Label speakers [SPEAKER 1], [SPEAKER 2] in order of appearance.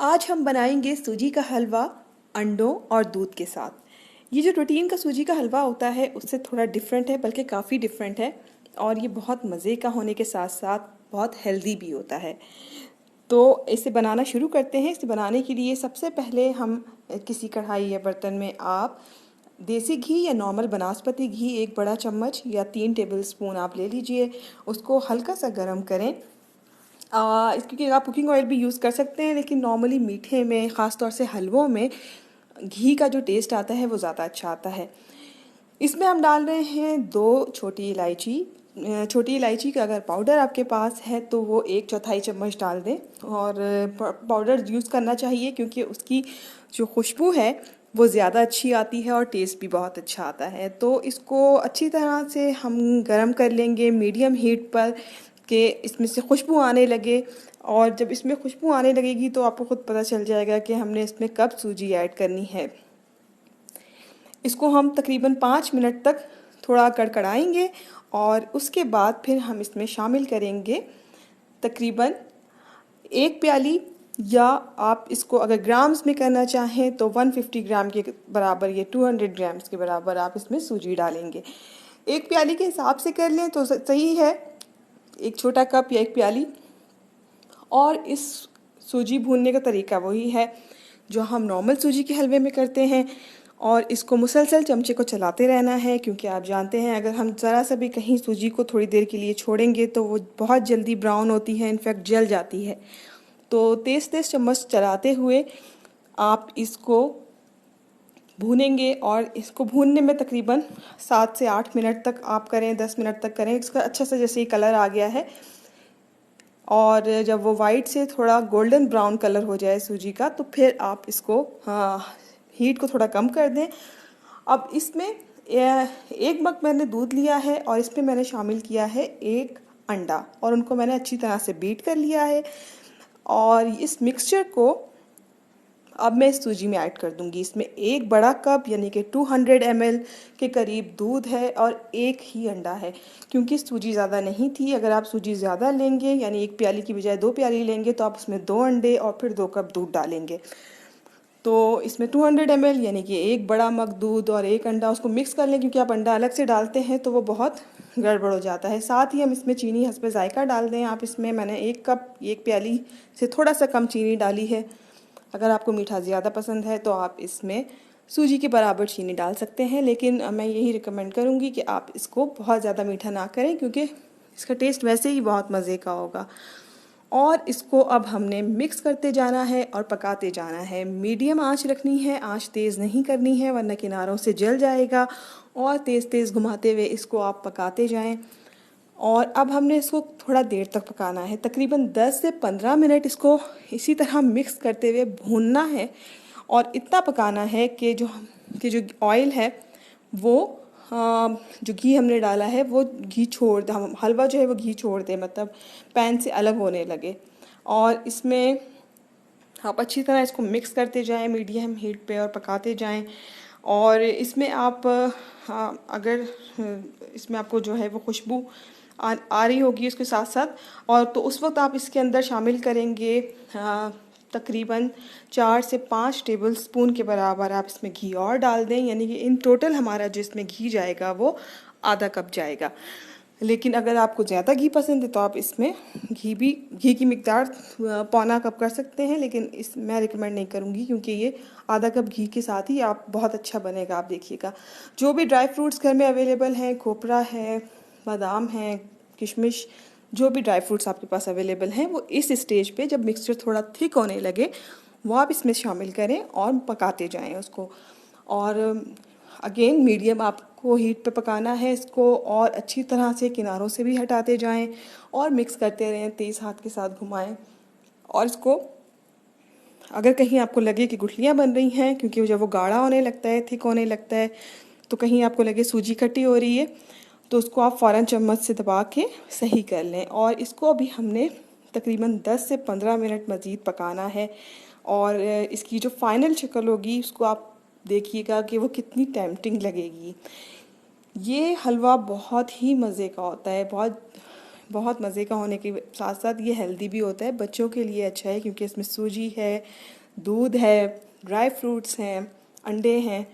[SPEAKER 1] आज हम बनाएंगे सूजी का हलवा अंडों और दूध के साथ। ये जो रूटीन का सूजी का हलवा होता है उससे थोड़ा डिफरेंट है, बल्कि काफ़ी डिफरेंट है। और ये बहुत मज़े का होने के साथ साथ बहुत हेल्दी भी होता है। तो इसे बनाना शुरू करते हैं। इसे बनाने के लिए सबसे पहले हम किसी कढ़ाई या बर्तन में आप देसी घी या नॉर्मल बनास्पति घी 1 बड़ा चम्मच या 3 टेबल स्पून आप ले लीजिए। उसको हल्का सा गर्म करें। क्योंकि आप कुकिंग ऑयल भी यूज़ कर सकते हैं, लेकिन नॉर्मली मीठे में, ख़ास तौर से हलवों में, घी का जो टेस्ट आता है वो ज़्यादा अच्छा आता है। इसमें हम डाल रहे हैं 2 छोटी इलायची। छोटी इलायची का अगर पाउडर आपके पास है तो वो 1/4 चम्मच डाल दें। और पाउडर यूज़ करना चाहिए क्योंकि उसकी जो खुशबू है वो ज़्यादा अच्छी आती है और टेस्ट भी बहुत अच्छा आता है। तो इसको अच्छी तरह से हम गरम कर लेंगे मीडियम हीट पर, कि इसमें से खुशबू आने लगे। और जब इसमें खुशबू आने लगेगी तो आपको खुद पता चल जाएगा कि हमने इसमें कब सूजी ऐड करनी है। इसको हम तकरीबन 5 मिनट तक थोड़ा कड़कड़ाएंगे और उसके बाद फिर हम इसमें शामिल करेंगे तकरीबन 1 प्याली, या आप इसको अगर ग्राम्स में करना चाहें तो 150 ग्राम के बराबर या 200 ग्राम्स के बराबर आप इसमें सूजी डालेंगे। 1 प्याली के हिसाब से कर लें तो सही है, 1 छोटा कप या 1 प्याली। और इस सूजी भूनने का तरीका वही है जो हम नॉर्मल सूजी के हलवे में करते हैं। और इसको मुसलसल चमचे को चलाते रहना है, क्योंकि आप जानते हैं अगर हम ज़रा सा भी कहीं सूजी को थोड़ी देर के लिए छोड़ेंगे तो वो बहुत जल्दी ब्राउन होती है, इनफैक्ट जल जाती है। तो तेज़ तेज़ चम्मच चलाते हुए आप इसको भूनेंगे। और इसको भूनने में तकरीबन 7 से 8 मिनट तक आप करें, 10 मिनट तक करें। इसका अच्छा सा जैसे ही कलर आ गया है और जब वो वाइट से थोड़ा गोल्डन ब्राउन कलर हो जाए सूजी का, तो फिर आप इसको हीट को थोड़ा कम कर दें। अब इसमें 1 मग मैंने दूध लिया है और इसमें मैंने शामिल किया है 1 अंडा, और उनको मैंने अच्छी तरह से बीट कर लिया है। और इस मिक्सचर को अब मैं इस सूजी में ऐड कर दूंगी। इसमें 1 बड़ा कप यानी कि 200 ml के करीब दूध है और 1 ही अंडा है, क्योंकि सूजी ज़्यादा नहीं थी। अगर आप सूजी ज़्यादा लेंगे यानी 1 प्याली की बजाय 2 प्याली लेंगे तो आप उसमें 2 अंडे और फिर 2 कप दूध डालेंगे। तो इसमें 200 ml यानी कि 1 बड़ा मग दूध और 1 अंडा, उसको मिक्स कर लें, क्योंकि आप अंडा अलग से डालते हैं तो वो बहुत गड़बड़ हो जाता है। साथ ही हम इसमें चीनी हस्बे जायका डाल दें। आप इसमें मैंने 1 कप 1 प्याली से थोड़ा सा कम चीनी डाली है। अगर आपको मीठा ज़्यादा पसंद है तो आप इसमें सूजी के बराबर चीनी डाल सकते हैं, लेकिन मैं यही रिकमेंड करूँगी कि आप इसको बहुत ज़्यादा मीठा ना करें, क्योंकि इसका टेस्ट वैसे ही बहुत मज़े का होगा। और इसको अब हमने मिक्स करते जाना है और पकाते जाना है। मीडियम आंच रखनी है, आंच तेज़ नहीं करनी है वरना किनारों से जल जाएगा। और तेज़ तेज़ घुमाते हुए इसको आप पकाते जाएं। और अब हमने इसको थोड़ा देर तक पकाना है, तकरीबन 10 से 15 मिनट इसको इसी तरह मिक्स करते हुए भूनना है। और इतना पकाना है कि जो ऑयल है वो जो घी हमने डाला है वो घी छोड़ दे, हम हलवा जो है वो घी छोड़ दे, मतलब पैन से अलग होने लगे। और इसमें आप अच्छी तरह इसको मिक्स करते जाएं मीडियम हीट पे और पकाते जाएं। और इसमें आप अगर इसमें आपको जो है वो खुशबू आ रही होगी उसके साथ साथ, और तो उस वक्त आप इसके अंदर शामिल करेंगे तकरीबन 4 से 5 टेबल स्पून के बराबर आप इसमें घी और डाल दें। यानी कि इन टोटल हमारा जो इसमें घी जाएगा वो आधा कप जाएगा। लेकिन अगर आपको ज़्यादा घी पसंद है तो आप इसमें घी की मिकदार पौना कप कर सकते हैं, लेकिन इस मैं रिकमेंड नहीं करूँगी, क्योंकि ये आधा कप घी के साथ ही आप बहुत अच्छा बनेगा। आप देखिएगा जो भी ड्राई फ्रूट्स घर में अवेलेबल हैं, खोपरा है, बादाम है, किशमिश, जो भी ड्राई फ्रूट्स आपके पास अवेलेबल हैं वो इस स्टेज पे जब मिक्सचर थोड़ा थिक होने लगे वो आप इसमें शामिल करें और पकाते जाएं उसको। और अगेन मीडियम आपको हीट पे पकाना है इसको, और अच्छी तरह से किनारों से भी हटाते जाएं और मिक्स करते रहें, तेज़ हाथ के साथ घुमाएं। और इसको अगर कहीं आपको लगे कि गुठलियाँ बन रही हैं, क्योंकि जब वो गाढ़ा होने लगता है, थिक होने लगता है, तो कहीं आपको लगे सूजी खट्टी हो रही है तो उसको आप फ़ौरन चम्मच से दबा के सही कर लें। और इसको अभी हमने तकरीबन 10 से 15 मिनट मज़ीद पकाना है। और इसकी जो फाइनल शक्ल होगी उसको आप देखिएगा कि वो कितनी टेम्पटिंग लगेगी। ये हलवा बहुत ही मज़े का होता है, बहुत बहुत मज़े का होने के साथ साथ ये हेल्दी भी होता है, बच्चों के लिए अच्छा है क्योंकि इसमें सूजी है, दूध है, ड्राई फ्रूट्स हैं, अंडे हैं।